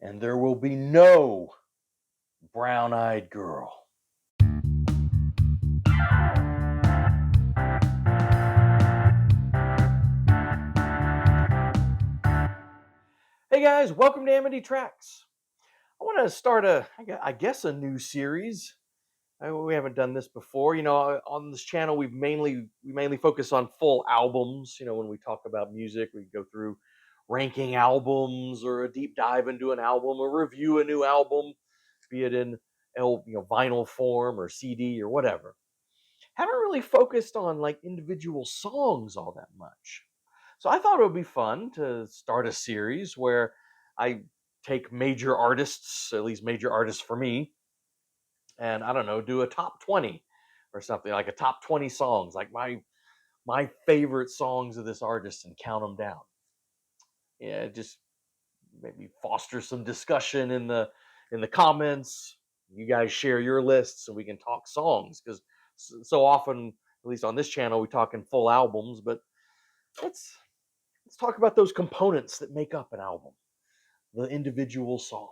and there will be no brown-eyed girl. Hey guys, welcome to Amity Tracks. I want to start I guess, a new series. We haven't done this before. On this channel, we mainly focus on full albums. When we talk about music, we go through ranking albums or a deep dive into an album or review a new album, be it in vinyl form or CD or whatever. Haven't really focused on like individual songs all that much. So I thought it would be fun to start a series where I take major artists, at least major artists for me, and I don't know, do a top 20 or something, like a top 20 songs, like my favorite songs of this artist, and count them down. Yeah, just maybe foster some discussion in the comments. You guys share your lists and we can talk songs, because so often, at least on this channel, we talk in full albums, but let's let's talk about those components that make up an album, the individual songs.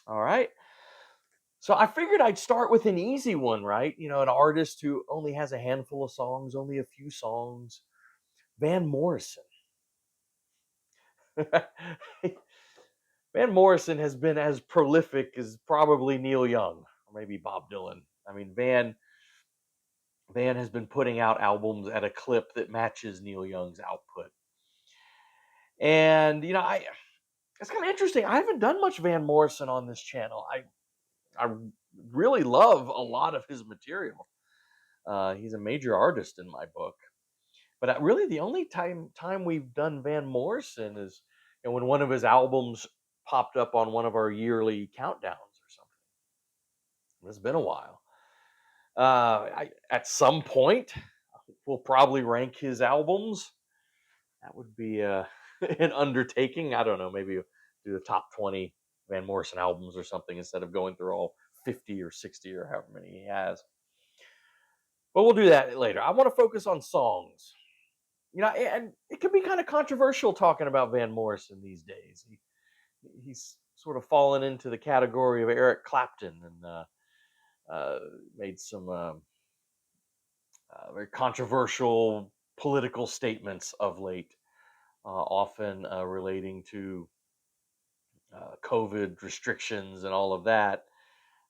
All right. So I figured I'd start with an easy one, right? An artist who only has a handful of songs, only a few songs. Van Morrison. Van Morrison has been as prolific as probably Neil Young or maybe Bob Dylan. I mean, Van has been putting out albums at a clip that matches Neil Young's output. And I it's kind of interesting. I haven't done much Van Morrison on this channel. I really love a lot of his material. He's a major artist in my book. But really, the only time we've done Van Morrison is when one of his albums popped up on one of our yearly countdowns or something. It's been a while. At some point, we'll probably rank his albums. That would be an undertaking. I don't know. Maybe do the top 20 Van Morrison albums or something instead of going through all 50 or 60 or however many he has. But we'll do that later. I want to focus on songs. And it can be kind of controversial talking about Van Morrison these days. He's sort of fallen into the category of Eric Clapton and made some very controversial political statements of late, often relating to COVID restrictions and all of that,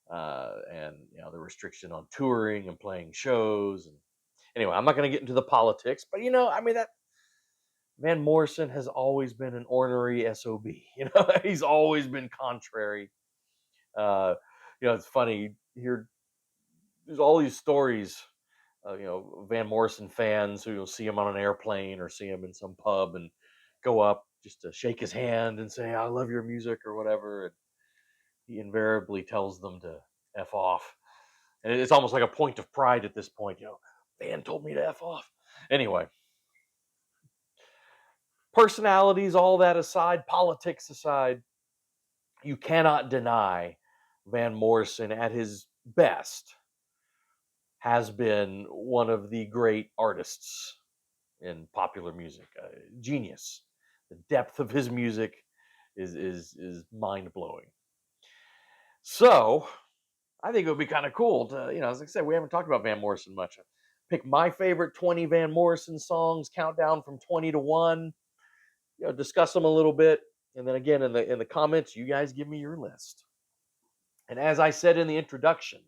and the restriction on touring and playing shows. And anyway, I'm not going to get into the politics, but that Van Morrison has always been an ornery SOB. He's always been contrary. Uh, it's funny here. There's all these stories, Van Morrison fans who will see him on an airplane or see him in some pub and go up just to shake his hand and say, "I love your music" or whatever. And he invariably tells them to F off. And it's almost like a point of pride at this point. Van told me to F off. Anyway, personalities, all that aside, politics aside, you cannot deny Van Morrison at his best has been one of the great artists in popular music. Genius. The depth of his music is mind blowing. So I think it would be kind of cool to, as I said, we haven't talked about Van Morrison much. Pick my favorite 20 Van Morrison songs, countdown from 20 to 1, discuss them a little bit. And then again, in the comments, you guys give me your list. And as I said in the introduction,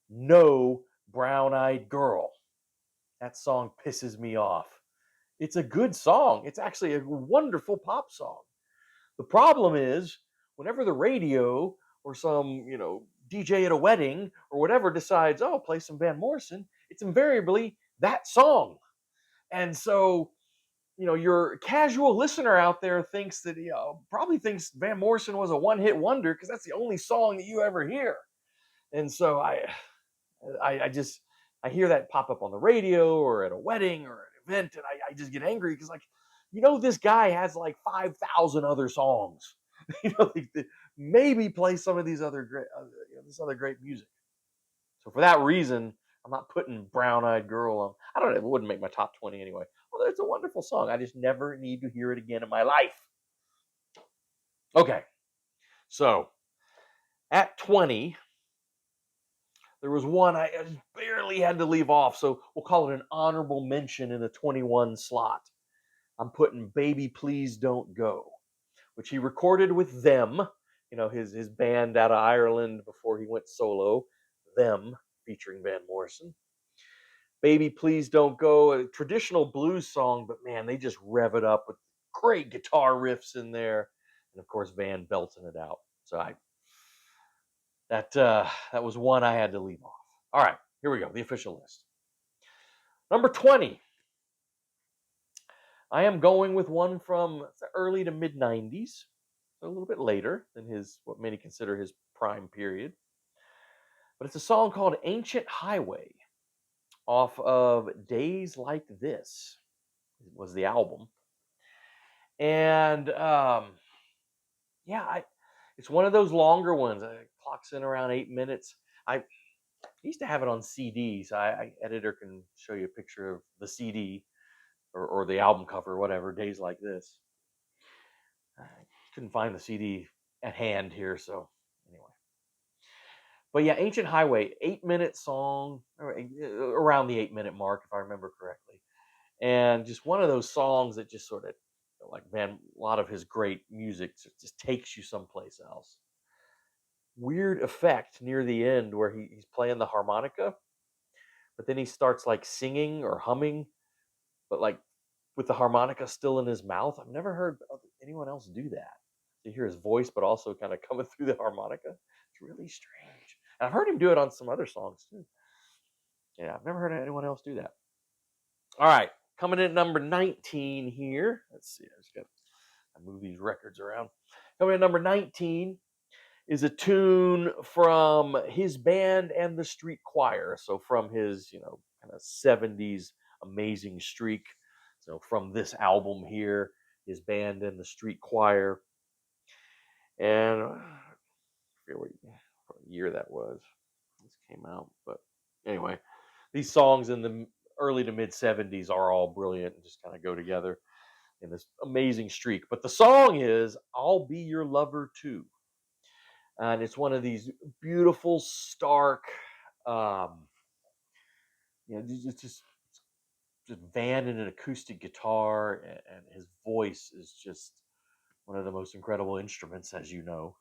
no brown-eyed girl. That song pisses me off. It's a good song. It's actually a wonderful pop song. The problem is, whenever the radio or some, DJ at a wedding or whatever decides, oh, play some Van Morrison, it's invariably that song. And so, your casual listener out there thinks that, probably thinks Van Morrison was a one-hit wonder because that's the only song that you ever hear. And so I hear that pop up on the radio or at a wedding or an event, and I just get angry because, like, this guy has like 5,000 other songs. Maybe play some of these other great, this other great music. So for that reason, I'm not putting Brown Eyed Girl on. I don't know. It wouldn't make my top 20 anyway. Well, it's a wonderful song. I just never need to hear it again in my life. Okay. So at 20, there was one I just barely had to leave off. So we'll call it an honorable mention in the 21 slot. I'm putting Baby Please Don't Go, which he recorded with Them, his band out of Ireland before he went solo, Them, featuring Van Morrison. Baby Please Don't Go, a traditional blues song, but man, they just rev it up with great guitar riffs in there. And of course, Van belting it out. So that was one I had to leave off. All right, here we go, the official list. Number 20, I am going with one from the early to mid 90s, so a little bit later than what many consider his prime period. But it's a song called Ancient Highway off of Days Like This, was the album. And yeah, it's one of those longer ones. It clocks in around 8 minutes. I used to have it on CD, so editor can show you a picture of the CD or the album cover, or whatever. Days Like This. I couldn't find the CD at hand here, so anyway. But yeah, Ancient Highway, 8 minute song, around the 8 minute mark, if I remember correctly. And just one of those songs that just sort of, like, man, a lot of his great music just takes you someplace else. Weird effect near the end where he's playing the harmonica, but then he starts like singing or humming, but like with the harmonica still in his mouth. I've never heard anyone else do that. You hear his voice, but also kind of coming through the harmonica. It's really strange. And I've heard him do it on some other songs too. Yeah, I've never heard anyone else do that. All right, coming in at number 19 here. Let's see. I just got to move these records around. Coming in at number 19 is a tune from his band and the Street Choir. So from his, kind of 70s amazing streak. So from this album here, his band and the Street Choir. And I forget what year that was. This came out. But anyway, these songs in the early to mid 70s are all brilliant and just kind of go together in this amazing streak. But the song is I'll Be Your Lover Too. And it's one of these beautiful, stark, just Van and an acoustic guitar, and his voice is just one of the most incredible instruments, as you know,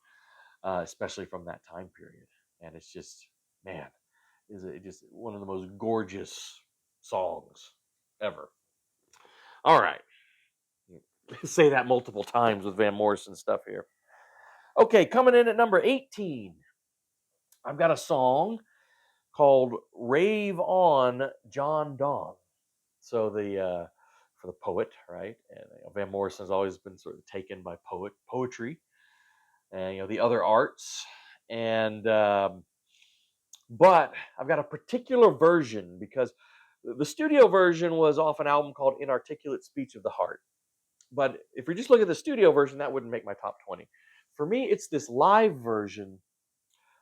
especially from that time period. And it's just, man, is it just one of the most gorgeous songs ever. All right, say that multiple times with Van Morrison stuff here. Okay, coming in at number 18, I've got a song called "Rave On, John Donne." So for the poet, right? And Van Morrison's always been sort of taken by poetry, and the other arts. And but I've got a particular version because the studio version was off an album called "Inarticulate Speech of the Heart." But if we just look at the studio version, that wouldn't make my top 20. For me, it's this live version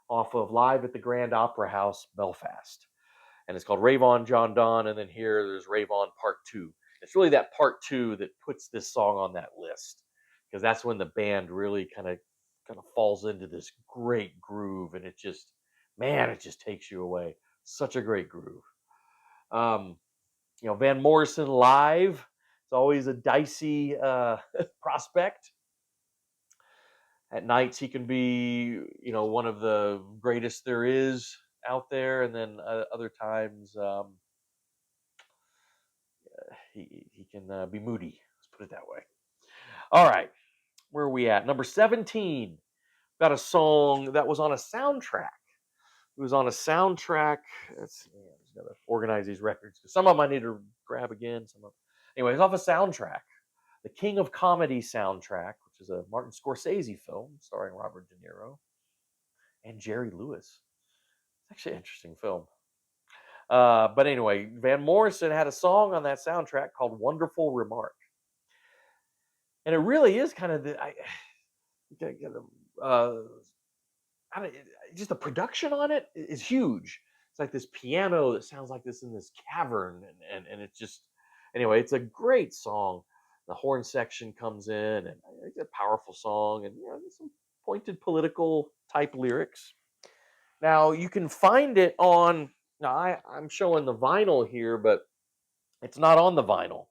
off of Live at the Grand Opera House, Belfast. And it's called Rave On John Donne, and then here there's Rave On Part 2. It's really that Part 2 that puts this song on that list, because that's when the band really kind of falls into this great groove, and it just, man, it just takes you away. Such a great groove. Um, Van Morrison live, it's always a dicey prospect. At nights, he can be, one of the greatest there is out there, and then other times he can be moody. Let's put it that way. All right, where are we at? Number 17. Got a song that was on a soundtrack. It was on a soundtrack. Let's see. I just gotta organize these records because some of them I need to grab again. Anyway, it's off a soundtrack. The King of Comedy soundtrack, which is a Martin Scorsese film starring Robert De Niro and Jerry Lewis. It's actually an interesting film. But anyway, Van Morrison had a song on that soundtrack called "Wonderful Remark," and it really is kind of uh, just the production on it is huge. It's like this piano that sounds like this in this cavern, and it's just, anyway, it's a great song. The horn section comes in, and it's a powerful song, and there's some pointed political type lyrics. Now you can find it on. Now I'm showing the vinyl here, but it's not on the vinyl.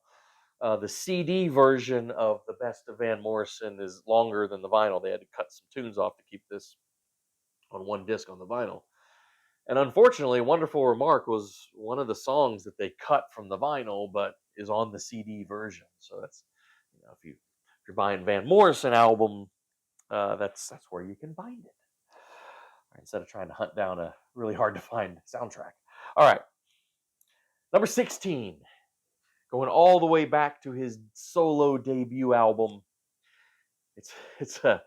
The CD version of the Best of Van Morrison is longer than the vinyl. They had to cut some tunes off to keep this on one disc on the vinyl. And unfortunately, Wonderful Remark was one of the songs that they cut from the vinyl, but is on the CD version. So that's, if you're buying Van Morrison album, that's where you can find it. Right, instead of trying to hunt down a really hard to find soundtrack. All right, number 16, going all the way back to his solo debut album. It's a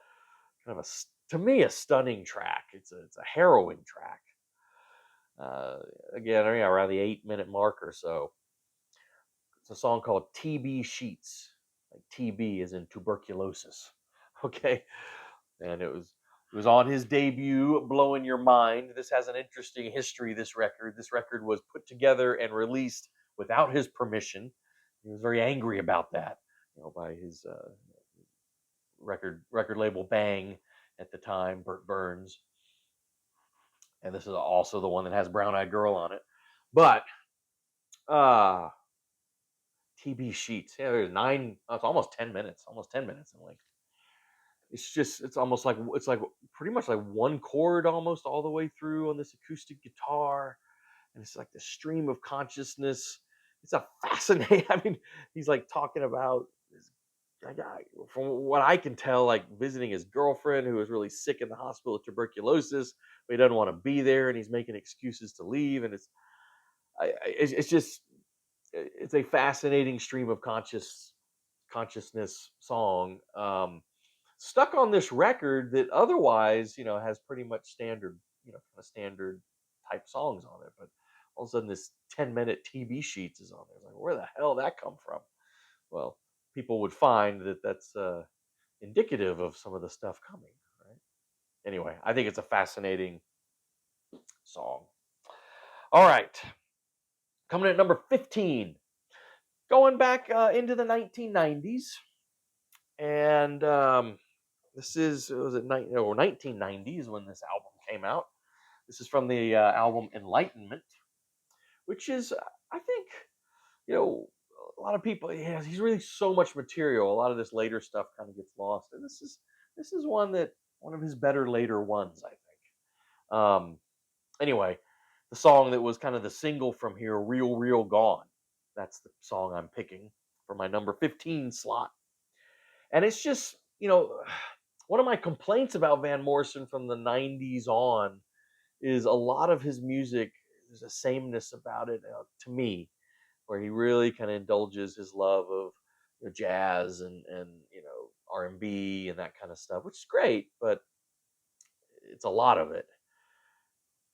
kind of to me a stunning track. It's a harrowing track. Again, around the 8-minute mark or so. It's a song called TB Sheets. Like TB is in tuberculosis. Okay. And it was on his debut, Blowing Your Mind. This has an interesting history, this record. This record was put together and released without his permission. He was very angry about that, by his record label Bang at the time, Burt Burns. And this is also the one that has Brown Eyed Girl on it. But TB Sheets, yeah, there's it's almost 10 minutes, in length. It's almost like, it's like pretty much like one chord almost all the way through on this acoustic guitar. And it's like the stream of consciousness. It's a fascinating, he's like talking about from what I can tell, like visiting his girlfriend who was really sick in the hospital with tuberculosis, but he doesn't want to be there, and he's making excuses to leave. And it's just, it's a fascinating stream of consciousness song, stuck on this record that otherwise, has pretty much standard, kind of standard type songs on it. But all of a sudden, this 10-minute TB Sheets is on there. It's like, where the hell did that come from? Well, people would find that that's indicative of some of the stuff coming. Right? Anyway, I think it's a fascinating song. All right, coming at number 15, going back into the 1990s, and this was at 1990s when this album came out. This is from the album Enlightenment, which is, I think, a lot of people. Yeah, he's really so much material. A lot of this later stuff kind of gets lost, and this is one of his better later ones, I think. Anyway, the song that was kind of the single from here, "Real Real Gone." That's the song I'm picking for my number 15 slot, and it's just, one of my complaints about Van Morrison from the 90s on is a lot of his music. There's a sameness about it, to me, where he really kind of indulges his love of jazz and R&B and that kind of stuff, which is great, but it's a lot of it.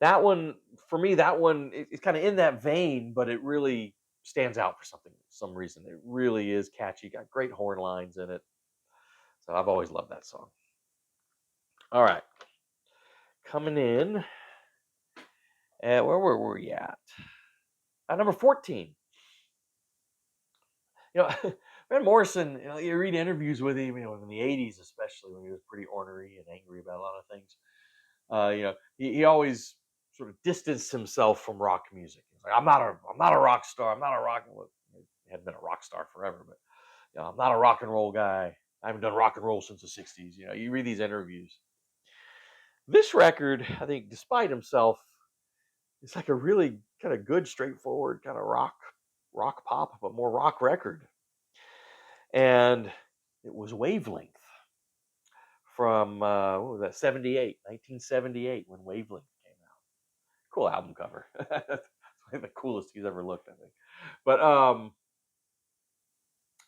That one, for me, it's kind of in that vein, but it really stands out for some reason. It really is catchy, got great horn lines in it. So I've always loved that song. All right, coming in at, where were we at? Number 14. Van Morrison, you read interviews with him, in the 80s, especially when he was pretty ornery and angry about a lot of things. He always sort of distanced himself from rock music. He's like, I'm not a rock star. I'm not a rock. Well, he hadn't been a rock star forever, but I'm not a rock and roll guy. I haven't done rock and roll since the 60s. You read these interviews. This record, I think, despite himself, it's like a really kind of good, straightforward kind of rock pop, but more rock record. And it was Wavelength from, what was that, 1978, when Wavelength came out. Cool album cover. That's like the coolest he's ever looked, I think. But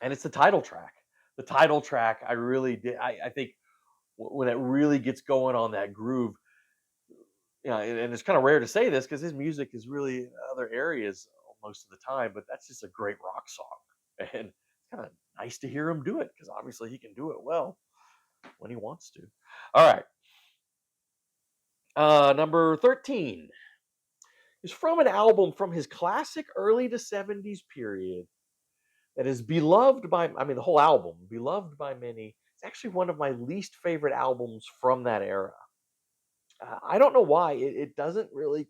and it's the title track. The title track, I really did. I think when it really gets going on that groove, and it's kind of rare to say this because his music is really in other areas most of the time, but that's just a great rock song, and it's kind of nice to hear him do it because obviously he can do it well when he wants to. All right, number 13 is from an album from his classic early to 70s period that is beloved by, the whole album, beloved by many. It's actually one of my least favorite albums from that era. I don't know why. It doesn't really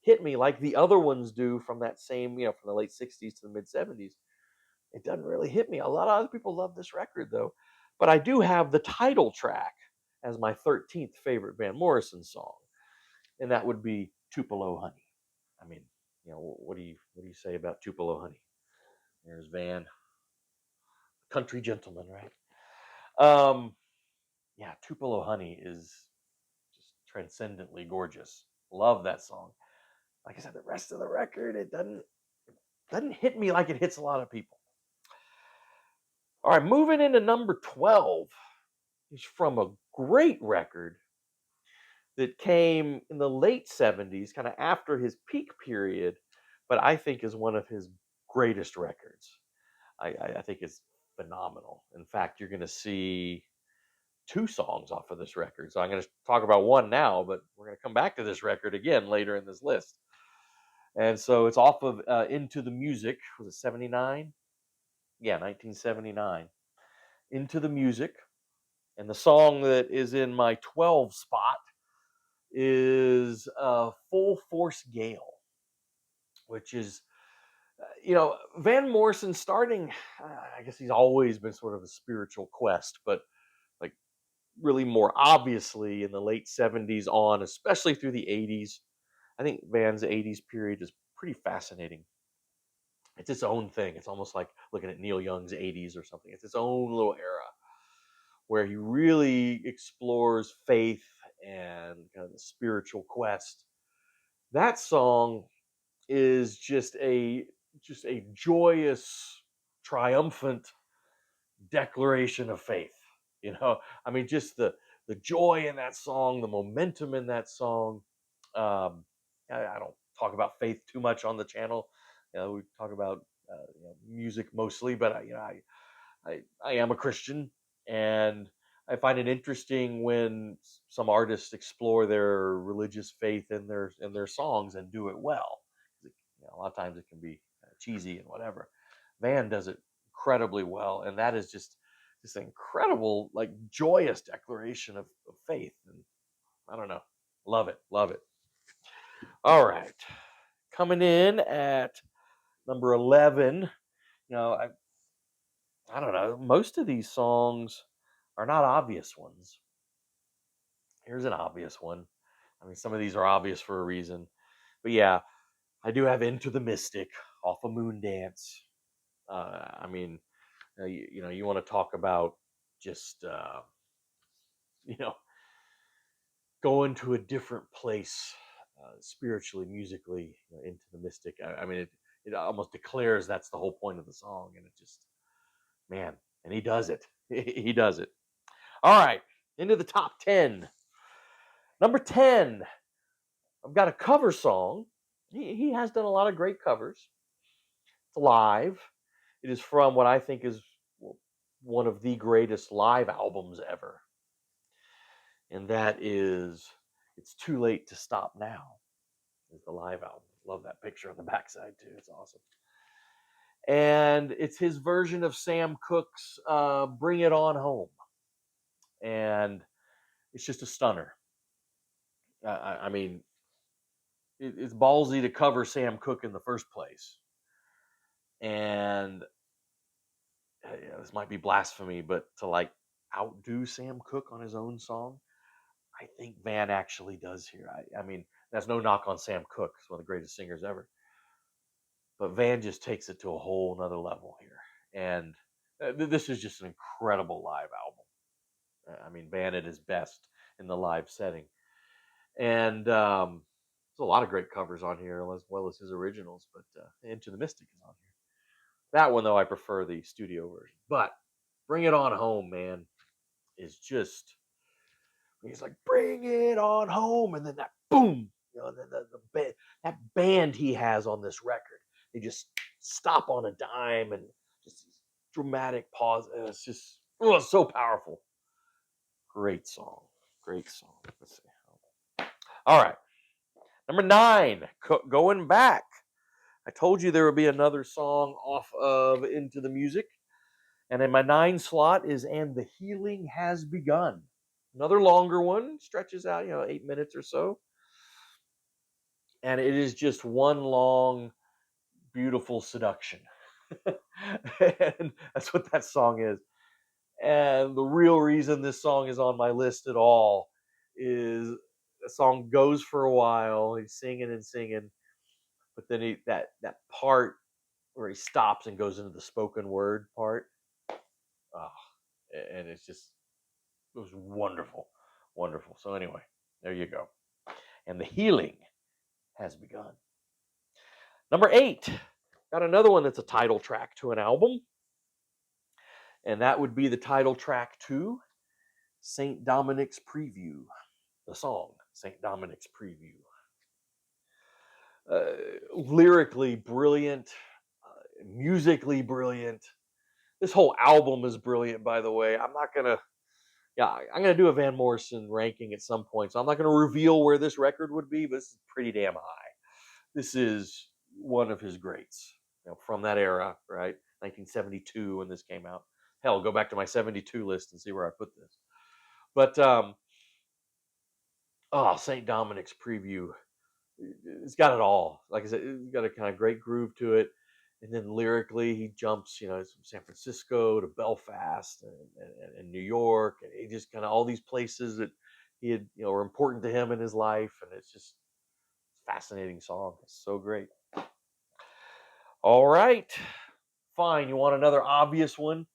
hit me like the other ones do from that same, from the late 60s to the mid 70s. It doesn't really hit me. A lot of other people love this record though. But I do have the title track as my 13th favorite Van Morrison song, and that would be Tupelo Honey. I mean, what do you say about Tupelo Honey? There's Van, country gentleman, right? Um, yeah, Tupelo Honey is just transcendently gorgeous. Love that song. Like I said, the rest of the record, it doesn't hit me like it hits a lot of people. All right, moving into number 12 is from a great record that came in the late 70s, kind of after his peak period, but I think is one of his greatest records. I think it's phenomenal. In fact, you're going to see two songs off of this record. So I'm going to talk about one now, but we're going to come back to this record again later in this list. And so it's off of Into the Music. Was it 79? Yeah, 1979. Into the Music. And the song that is in my 12 spot is Full Force Gale, which is, Van Morrison starting, I guess he's always been sort of a spiritual quest, but like really more obviously in the late 70s on, especially through the 80s. I think Van's 80s period is pretty fascinating. It's its own thing. It's almost like looking at Neil Young's 80s or something. It's its own little era where he really explores faith and kind of the spiritual quest. That song is just a joyous, triumphant declaration of faith. I mean, just the joy in that song, the momentum in that song. I don't talk about faith too much on the channel. We talk about music mostly, but I am a Christian, and I find it interesting when some artists explore their religious faith in their songs and do it well. A lot of times it can be cheesy and whatever. Van does it incredibly well, and that is just this incredible, like joyous declaration of faith. And I don't know, love it, love it. All right, coming in at number 11. I don't know. Most of these songs are not obvious ones. Here's an obvious one. I mean, some of these are obvious for a reason. But yeah, I do have Into the Mystic off of Moondance. I mean, you want to talk about just, you know, going to a different place spiritually, musically, Into the Mystic. I mean, it almost declares that's the whole point of the song. And it just, man, and he does it. He does it. All right, into the top 10. Number 10, I've got a cover song. He has done a lot of great covers. It's live. It is from what I think is one of the greatest live albums ever. And that is It's Too Late to Stop Now. Is the live album. Love that picture on the backside too. It's awesome. And it's his version of Sam Cooke's Bring It On Home. And it's just a stunner. I mean, it's ballsy to cover Sam Cooke in the first place. And this might be blasphemy, but to like outdo Sam Cooke on his own song, I think Van actually does here. I mean, that's no knock on Sam Cooke. He's one of the greatest singers ever. But Van just takes it to a whole nother level here. And this is just an incredible live album. I mean, Van at his best in the live setting. And there's a lot of great covers on here, as well as his originals. But Into the Mystic is on here. That one, though, I prefer the studio version. But Bring It On Home, man, is just, he's like, bring it on home. And then that boom, that band he has on this record, they just stop on a dime and just dramatic pause. And it's just, so powerful. Great song. Great song. Let's see. All right. Number 9, going back. I told you there would be another song off of Into the Music. And in my 9 slot is And the Healing Has Begun. Another longer one, stretches out, 8 minutes or so. And it is just one long, beautiful seduction. And that's what that song is. And the real reason this song is on my list at all is the song goes for a while. He's singing and singing, but then that part where he stops and goes into the spoken word part. Oh, and it was wonderful, wonderful. So anyway, there you go. And the healing has begun. Number 8, got another one that's a title track to an album, and that would be the title track to St. Dominic's Preview, the song St. Dominic's Preview. Lyrically brilliant, musically brilliant. This whole album is brilliant, by the way. I'm gonna do a Van Morrison ranking at some point, so I'm not gonna reveal where this record would be, but this is pretty damn high. This is one of his greats, from that era, right? 1972 when this came out. Hell, go back to my 72 list and see where I put this. But St. Dominic's Preview, it's got it all. Like I said, it's got a kind of great groove to it. And then lyrically, he jumps, from San Francisco to Belfast and New York, and he just kind of all these places that he had, were important to him in his life, and it's just a fascinating song. It's so great. All right, fine. You want another obvious one?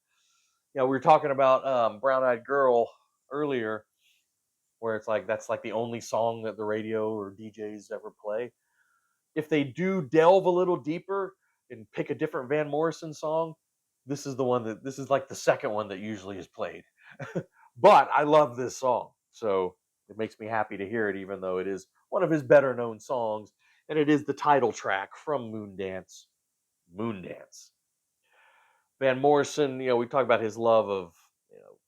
We were talking about Brown Eyed Girl earlier, where it's like that's like the only song that the radio or DJs ever play. If they do delve a little deeper and pick a different Van Morrison song, this is like the second one that usually is played. But I love this song, so it makes me happy to hear it, even though it is one of his better known songs, and it is the title track from Moondance. Moondance. Van Morrison, we talk about his love of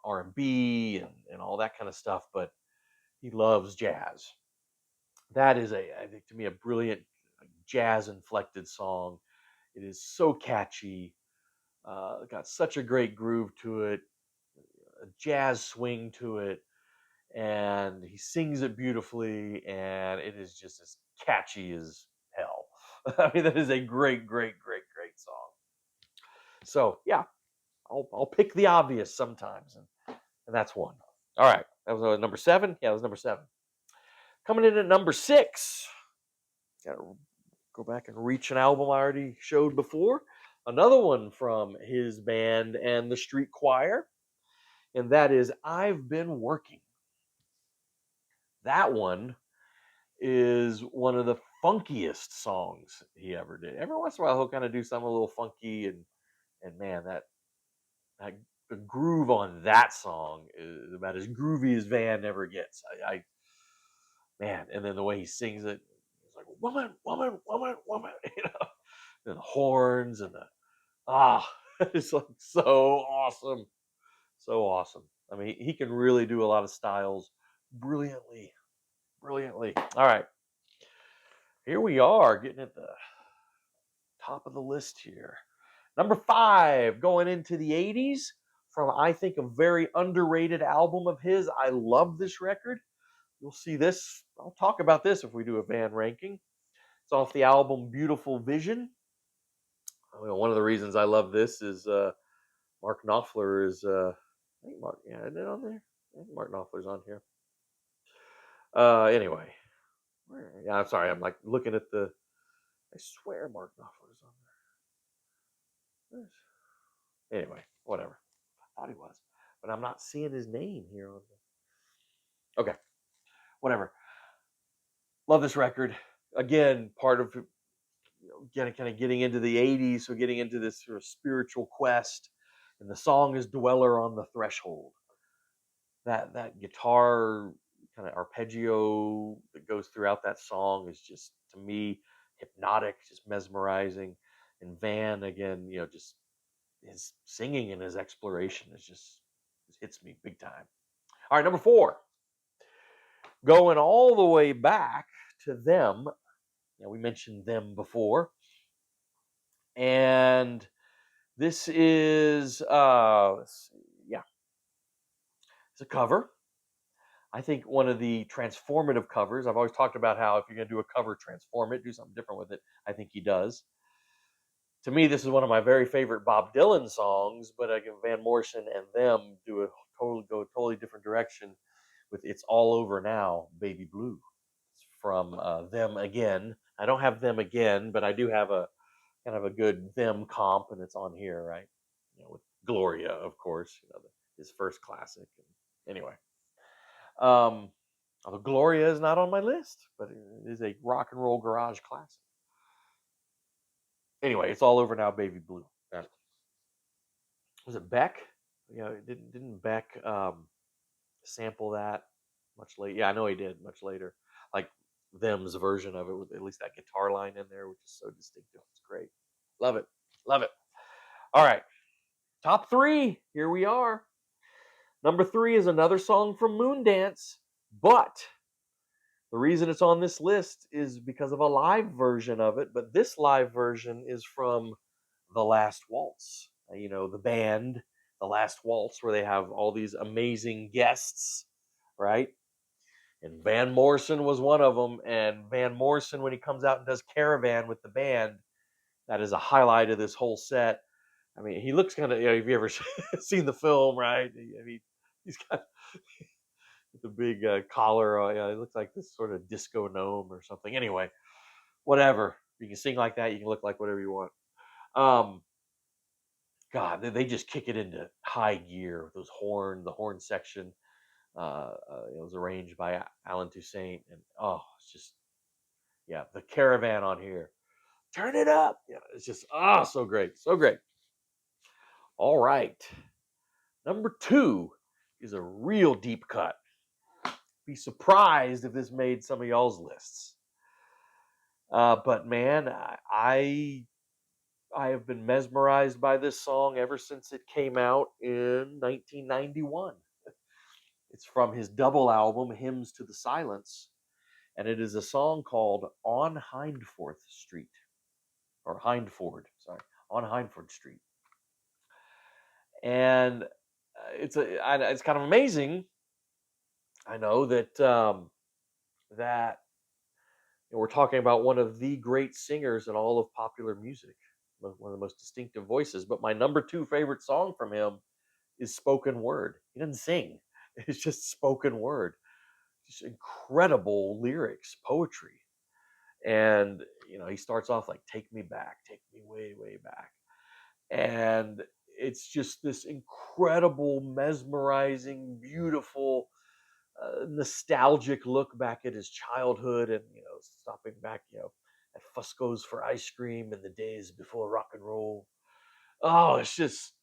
R&B and all that kind of stuff, but he loves jazz. That is I think to me, a brilliant jazz inflected song. It is so catchy. Got such a great groove to it, a jazz swing to it, and he sings it beautifully, and it is just as catchy as hell. I mean, that is a great, great, great, great song. So yeah, I'll pick the obvious sometimes, and that's one. All right, that was number 7. Yeah, that was number 7. Coming in at number 6. Got to go back and reach an album I already showed before. Another one from his band and the Street Choir, and that is I've Been Working. That one is one of the funkiest songs he ever did. Every once in a while, he'll kind of do something a little funky, and man, that the groove on that song is about as groovy as Van ever gets. Man, and then the way he sings it, it's like woman, woman, woman, woman, and the horns and it's like so awesome, so awesome. I mean, he can really do a lot of styles brilliantly, brilliantly. All right, here we are getting at the top of the list here. Number 5, going into the 80s, from I think a very underrated album of his. I love this record. You'll see this. I'll talk about this if we do a Van ranking. It's off the album Beautiful Vision. One of the reasons I love this is Mark Knopfler is. I think Mark. Yeah, isn't it on there? I think Mark Knopfler's on here. Anyway, yeah. I'm sorry. I'm like looking at the. I swear Mark Knopfler's on there. Anyway, whatever. I thought he was, but I'm not seeing his name here on the. Okay, whatever. Love this record. Again, part of getting into the 80s, so getting into this sort of spiritual quest, and the song is Dweller on the Threshold. That guitar kind of arpeggio that goes throughout that song is just, to me, hypnotic, just mesmerizing. And Van, again, just his singing and his exploration is just hits me big time. All right, number 4, going all the way back to them. We mentioned them before, and This is let's see, yeah, it's a cover. I think one of the transformative covers. I've always talked about how if you're going to do a cover, transform it, do something different with it. I think he does. To me, this is one of my very favorite Bob Dylan songs, but again, Van Morrison and them do a totally different direction with "It's All Over Now, Baby Blue." It's from them again. I don't have them again, but I do have a kind of a good them comp, and it's on here, right? With Gloria, of course, his first classic. Anyway, um, although Gloria is not on my list, but it is a rock and roll garage classic. Anyway, it's all over now, baby blue. Was it Beck? Didn't Beck sample that much later? Yeah, I know he did much later. Like them's version of it with at least that guitar line in there, which is so distinctive. It's great. Love it. Love it. All right. Top three. Here we are. Number three is another song from Moondance, but the reason it's on this list is because of a live version of it. But this live version is from The Last Waltz. The band, The Last Waltz, where they have all these amazing guests, right? And Van Morrison was one of them. And Van Morrison, when he comes out and does Caravan with the band, that is a highlight of this whole set. I mean, he looks kind of, have you ever seen the film, right? I mean, he's got the big collar. It looks like this sort of disco gnome or something. Anyway, whatever. You can sing like that. You can look like whatever you want. Um, God, they just kick it into high gear. The horn section. It was arranged by Alan Toussaint, and it's just the Caravan on here. Turn it up. Yeah, it's just so great, so great. All right, number two is a real deep cut. Be surprised if this made some of y'all's lists. But man, I have been mesmerized by this song ever since it came out in 1991. It's from his double album, Hymns to the Silence, and it is a song called On Hindforth Street, or Hindford, sorry, On Hindford Street. And it's kind of amazing. I know that that we're talking about one of the great singers in all of popular music, one of the most distinctive voices. But my number two favorite song from him is spoken word. He doesn't sing; it's just spoken word. Just incredible lyrics, poetry, and he starts off like "Take me back, take me way, way back," and it's just this incredible, mesmerizing, beautiful, nostalgic look back at his childhood, and stopping back, at Fusco's for ice cream in the days before rock and roll. Oh, it's just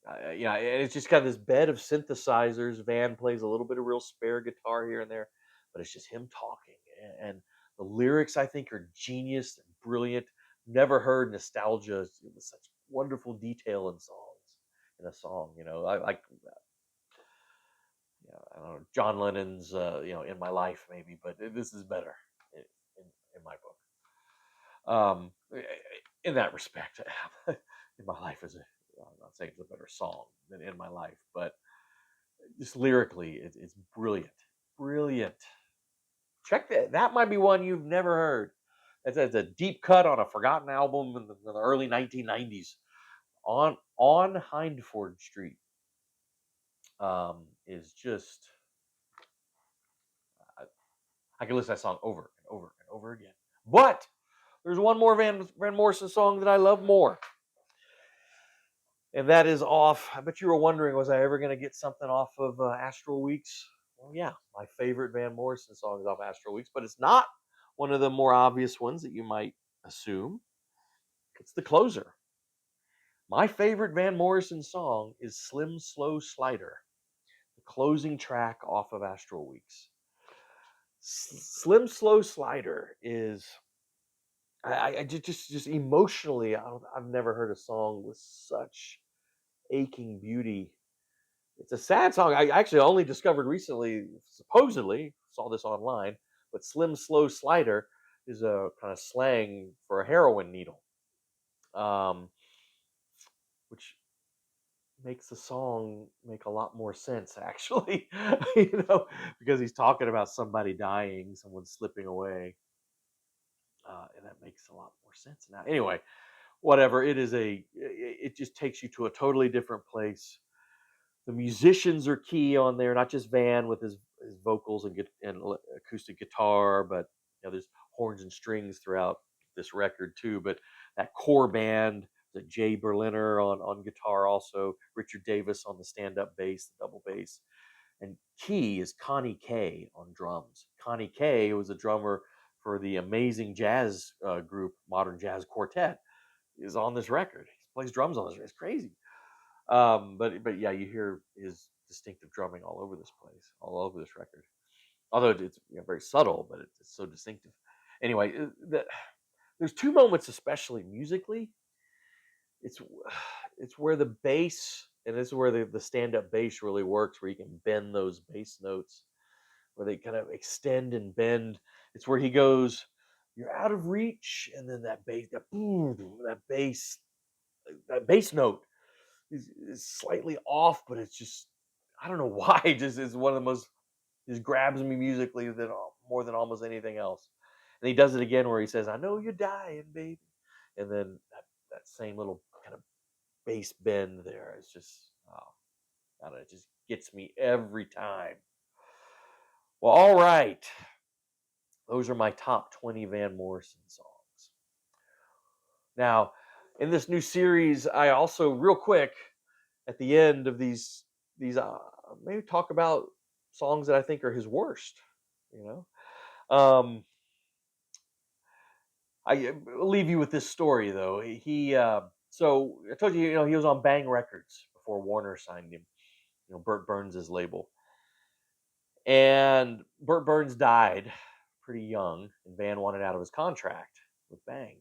and it's just got this bed of synthesizers. Van plays a little bit of real spare guitar here and there, but it's just him talking. And the lyrics, I think, are genius and brilliant. Never heard nostalgia with such wonderful detail in songs. In a song, I like, I don't know, John Lennon's, "In My Life" maybe, but this is better in, in my book. In that respect, "In My Life" I'm not saying it's a better song than "In My Life," but just lyrically, it's brilliant, brilliant. Check that. That might be one you've never heard. It's a deep cut on a forgotten album in the early 1990s. On Hindford Street is just. I can listen to that song over and over and over again. But there's one more Van Morrison song that I love more. And that is off. I bet you were wondering, was I ever going to get something off of Astral Weeks? Well, yeah, my favorite Van Morrison song is off Astral Weeks, but it's not one of the more obvious ones that you might assume. It's the closer. My favorite Van Morrison song is Slim Slow Slider, the closing track off of Astral Weeks. Slim Slow Slider is, I just emotionally, I've never heard a song with such aching beauty. It's a sad song. I actually only discovered recently, supposedly, saw this online, but Slim Slow Slider is a kind of slang for a heroin needle. Um, which makes the song make a lot more sense, actually. Because he's talking about somebody dying, someone slipping away, and that makes a lot more sense now. Anyway, whatever. It just takes you to a totally different place. The musicians are key on there, not just Van with his vocals and acoustic guitar, but there's horns and strings throughout this record too. But that core band, the Jay Berliner on guitar, also Richard Davis on the stand-up bass, the double bass, and key is Connie Kay on drums. Connie Kay was a drummer for the amazing jazz group Modern Jazz Quartet. Is on this record. He plays drums on this. It's crazy. But yeah, you hear his distinctive drumming all over this place, all over this record. Although it's very subtle, but it's so distinctive. Anyway, there's two moments, especially musically. It's it's where the bass, and this is where the stand-up bass really works, where you can bend those bass notes, where they kind of extend and bend. It's where he goes, "You're out of reach," and then that bass, that boom, that bass note is slightly off, but it's just I don't know why. It just is one of the most just grabs me musically than more than almost anything else. And he does it again where he says, "I know you're dying, baby," and then that same little kind of bass bend there is just I don't know, it just gets me every time. Well, all right, those are my top 20 Van Morrison songs. Now, in this new series, I also real quick at the end of these maybe talk about songs that I think are his worst. You um, will leave you with this story though. So I told you, he was on Bang Records before Warner signed him. Burt Burns' label, and Burt Burns died pretty young, and Van wanted out of his contract with Bang.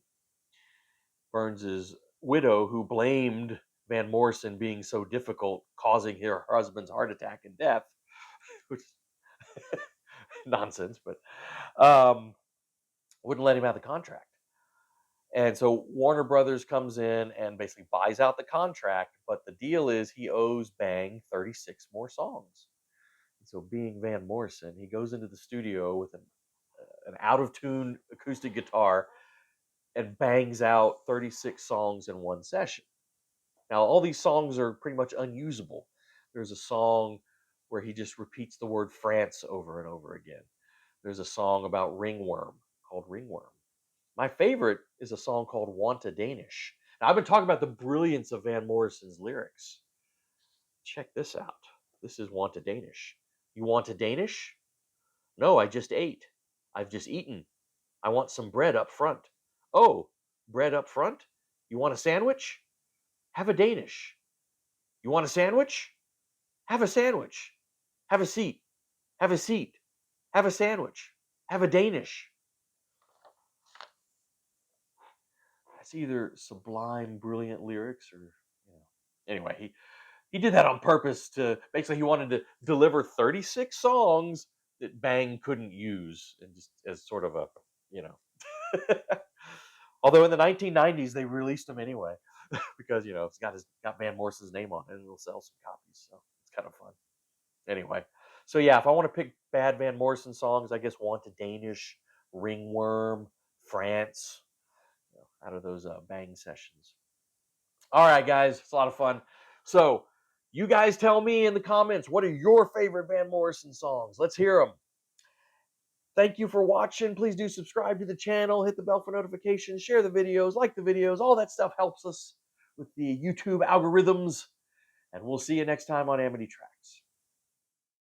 Burns's widow, who blamed Van Morrison being so difficult, causing her husband's heart attack and death, which is nonsense, but wouldn't let him out of the contract. And so Warner Brothers comes in and basically buys out the contract, but the deal is he owes Bang 36 more songs. And so, being Van Morrison, he goes into the studio with an out of tune acoustic guitar and bangs out 36 songs in one session. Now, all these songs are pretty much unusable. There's a song where he just repeats the word France over and over again. There's a song about ringworm called Ringworm. My favorite is a song called Want a Danish. Now, I've been talking about the brilliance of Van Morrison's lyrics. Check this out. This is Want a Danish. You want a Danish? No, I just ate. I've just eaten. I want some bread up front. Oh, bread up front? You want a sandwich? Have a Danish. You want a sandwich? Have a sandwich. Have a seat. Have a seat. Have a sandwich. Have a Danish. That's either sublime, brilliant lyrics or, Anyway, he did that on purpose to basically he wanted to deliver 36 songs that Bang couldn't use, and just as sort of a, you know. Although in the 1990s they released them anyway because it's got Van Morrison's name on it and it'll sell some copies, so it's kind of fun. Anyway, so yeah, if I want to pick bad Van Morrison songs, I guess Want a Danish, Ringworm, France, out of those Bang sessions. All right, guys, it's a lot of fun. So you guys tell me in the comments, what are your favorite Van Morrison songs? Let's hear them. Thank you for watching. Please do subscribe to the channel, hit the bell for notifications, share the videos, like the videos. All that stuff helps us with the YouTube algorithms. And we'll see you next time on Amity Tracks.